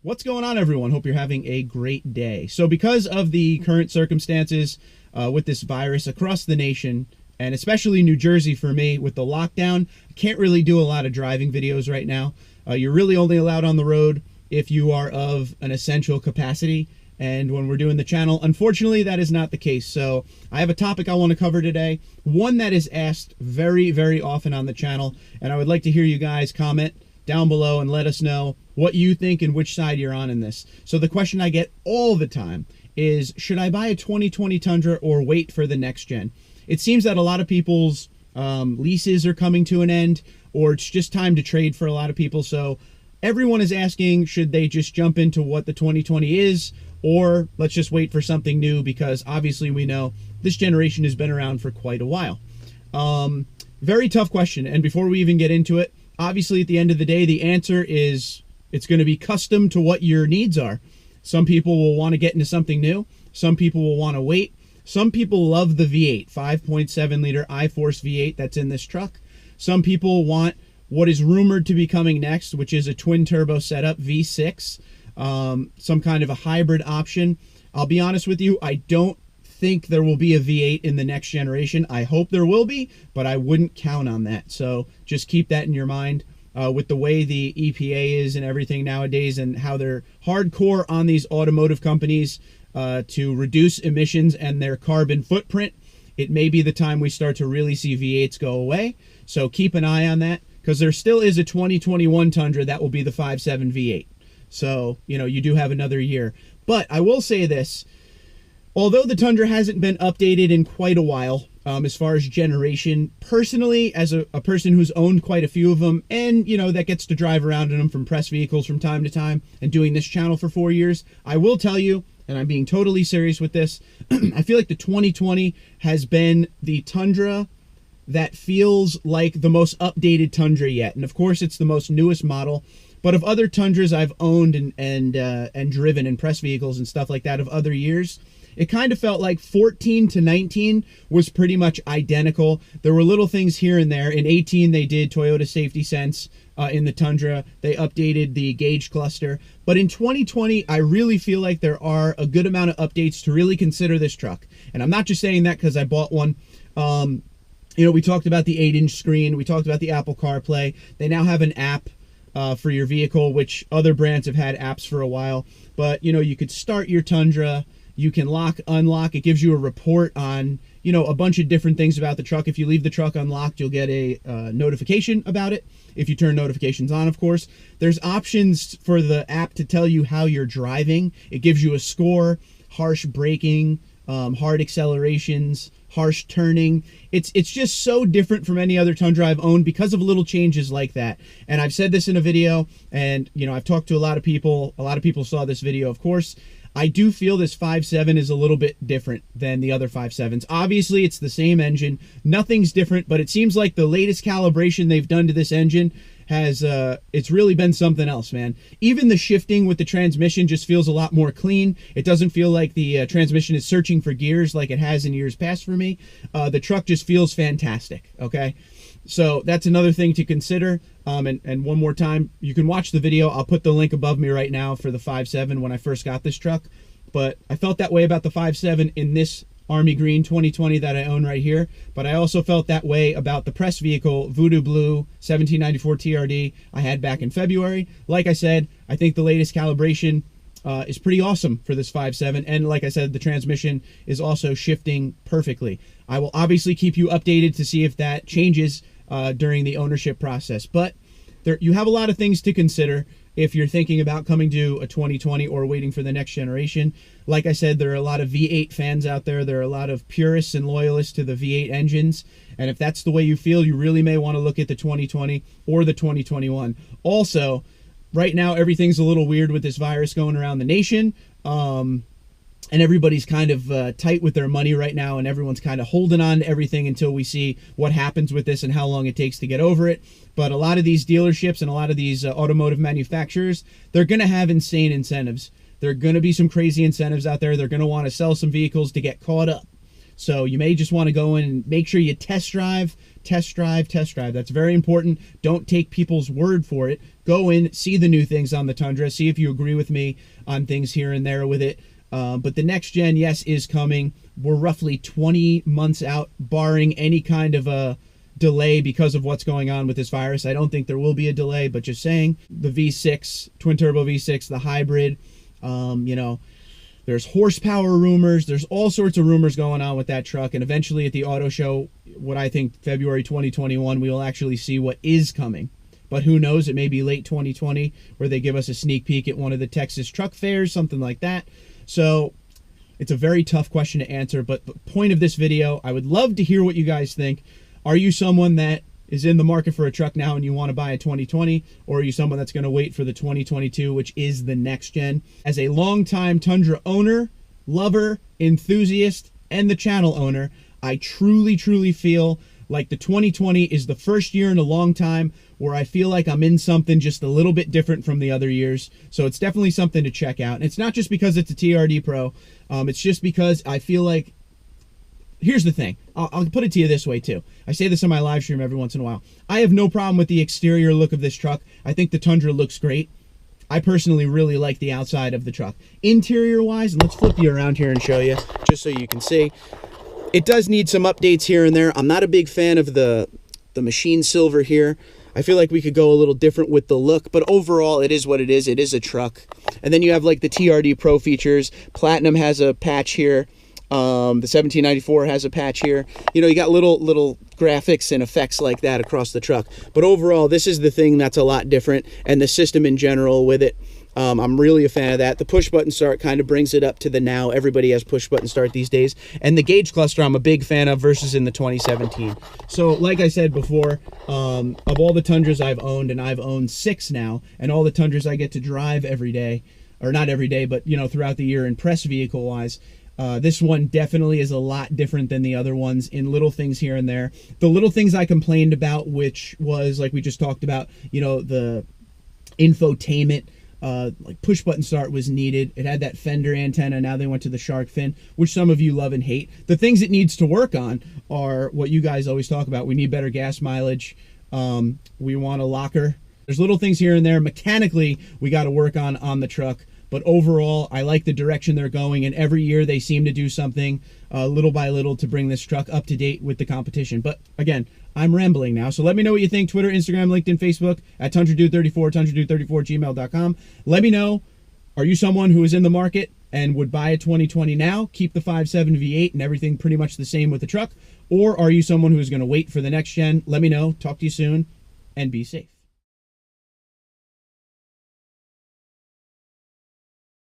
What's going on, everyone? Hope you're having a great day. So because of the current circumstances with this virus across the nation, and especially New Jersey for me with the lockdown, I can't really do a lot of driving videos right now. You're really only allowed on the road if you are of an essential capacity. And when we're doing the channel, unfortunately, that is not the case. So I have a topic I want to cover today, one that is asked very, very often on the channel. And I would like to hear you guys comment down below and let us know what you think and which side you're on in this. So the question I get all the time is, should I buy a 2020 Tundra or wait for the next gen? It seems that a lot of people's leases are coming to an end, or it's just time to trade for a lot of people. So everyone is asking, should they just jump into what the 2020 is, or let's just wait for something new, because obviously we know this generation has been around for quite a while. Very tough question. And before we even get into it, obviously at the end of the day, the answer is it's going to be custom to what your needs are. Some people will want to get into something new. Some people will want to wait. Some people love the V8, 5.7 liter I-Force V8 that's in this truck. Some people want what is rumored to be coming next, which is a twin turbo setup, V6, some kind of a hybrid option. I'll be honest with you, I don't think there will be a V8 in the next generation. I hope there will be, but I wouldn't count on that. So just keep that in your mind. With the way the EPA is and everything nowadays, and how they're hardcore on these automotive companies to reduce emissions and their carbon footprint, it may be the time we start to really see V8s go away. So keep an eye on that, because there still is a 2021 Tundra that will be the 5.7 V8. So, you know, you do have another year. But I will say this, although the Tundra hasn't been updated in quite a while, as far as generation, personally, as a person who's owned quite a few of them, and, you know, that gets to drive around in them from press vehicles from time to time, and doing this channel for 4 years, I will tell you, and I'm being totally serious with this, I feel like the 2020 has been the Tundra that feels like the most updated Tundra yet. And of course, it's the most newest model. But of other Tundras I've owned and driven in press vehicles and stuff like that of other years, it kind of felt like 14 to 19 was pretty much identical. There were little things here and there. In 18, they did Toyota Safety Sense in the Tundra. They updated the gauge cluster. But in 2020, I really feel like there are a good amount of updates to really consider this truck. And I'm not just saying that because I bought one. You know, we talked about the 8-inch screen. We talked about the Apple CarPlay. They now have an app for your vehicle, which other brands have had apps for a while. But, you know, you could start your Tundra. You can lock, unlock. It gives you a report on, you know, a bunch of different things about the truck. If you leave the truck unlocked, you'll get a notification about it. If you turn notifications on, of course. There's options for the app to tell you how you're driving. It gives you a score, harsh braking, hard accelerations, harsh turning. It's just so different from any other Tundra I've owned because of little changes like that. And I've said this in a video, and, you know, I've talked to a lot of people. A lot of people saw this video, of course. I do feel this 5.7 is a little bit different than the other 5.7s. Obviously, it's the same engine. Nothing's different, but it seems like the latest calibration they've done to this engine has, it's really been something else, man. Even the shifting with the transmission just feels a lot more clean. It doesn't feel like the transmission is searching for gears like it has in years past for me. The truck just feels fantastic, okay? So that's another thing to consider. And one more time, you can watch the video. I'll put the link above me right now for the 5.7 when I first got this truck. But I felt that way about the 5.7 in this Army Green 2020 that I own right here. But I also felt that way about the press vehicle Voodoo Blue 1794 TRD I had back in February. Like I said, I think the latest calibration is pretty awesome for this 5.7. And like I said, the transmission is also shifting perfectly. I will obviously keep you updated to see if that changes during the ownership process. But you have a lot of things to consider if you're thinking about coming to a 2020 or waiting for the next generation. Like I said, there are a lot of V8 fans out there. There are a lot of purists and loyalists to the V8 engines. And if that's the way you feel, you really may want to look at the 2020 or the 2021. Also, right now, everything's a little weird with this virus going around the nation. And everybody's kind of tight with their money right now, and everyone's kind of holding on to everything until we see what happens with this and how long it takes to get over it. But a lot of these dealerships and a lot of these automotive manufacturers, they're going to have insane incentives. There are going to be some crazy incentives out there. They're going to want to sell some vehicles to get caught up. So you may just want to go in and make sure you test drive test drive. That's very important. Don't take people's word for it. Go in, see the new things on the Tundra, see if you agree with me on things here and there with it. But the next gen, yes, is coming. We're roughly 20 months out, barring any kind of a delay because of what's going on with this virus. I don't think there will be a delay, but just saying, the V6, twin turbo V6, the hybrid, you know, there's horsepower rumors. There's all sorts of rumors going on with that truck. And eventually at the auto show, what I think February 2021, we will actually see what is coming. But who knows? It may be late 2020 where they give us a sneak peek at one of the Texas truck fairs, something like that. So it's a very tough question to answer. But the point of this video, I would love to hear what you guys think. Are you someone that is in the market for a truck now and you want to buy a 2020, or are you someone that's going to wait for the 2022, which is the next gen? As a longtime Tundra owner, lover, enthusiast, and the channel owner, I truly feel like the 2020 is the first year in a long time where I feel like I'm in something just a little bit different from the other years. So it's definitely something to check out. And it's not just because it's a TRD Pro. It's just because I feel like, here's the thing. I'll put it to you this way too. I say this on my live stream every once in a while. I have no problem with the exterior look of this truck. I think the Tundra looks great. I personally really like the outside of the truck. Interior wise, and let's flip you around here and show you, just so you can see. It does need some updates here and there. I'm not a big fan of the machine silver here. I feel like we could go a little different with the look, but overall it is what it is. It is a truck. And then you have like the TRD Pro features. Platinum has a patch here. The 1794 has a patch here. You know, you got little graphics and effects like that across the truck. But overall, this is the thing that's a lot different, and the system in general with it. I'm really a fan of that. The push button start kind of brings it up to the now. Everybody has push button start these days. And the gauge cluster I'm a big fan of versus in the 2017. So like I said before, of all the Tundras I've owned, and I've owned 6 now, and all the Tundras I get to drive every day, or not every day, but you know, throughout the year and press vehicle wise, this one definitely is a lot different than the other ones in little things here and there. The little things I complained about, which was like we just talked about, you know, the infotainment, like push button start was needed. It had that fender antenna. Now they went to the shark fin, which some of you love and hate. The things it needs to work on are what you guys always talk about. We need better gas mileage. We want a locker. There's little things here and there. Mechanically, we got to work on the truck. But overall, I like the direction they're going, and every year they seem to do something little by little to bring this truck up to date with the competition. But again, I'm rambling now, so let me know what you think. Twitter, Instagram, LinkedIn, Facebook, at TundraDude34, TundraDude34, gmail.com. Let me know, are you someone who is in the market and would buy a 2020 now, keep the 5.7 V8 and everything pretty much the same with the truck? Or are you someone who is going to wait for the next gen? Let me know. Talk to you soon, and be safe.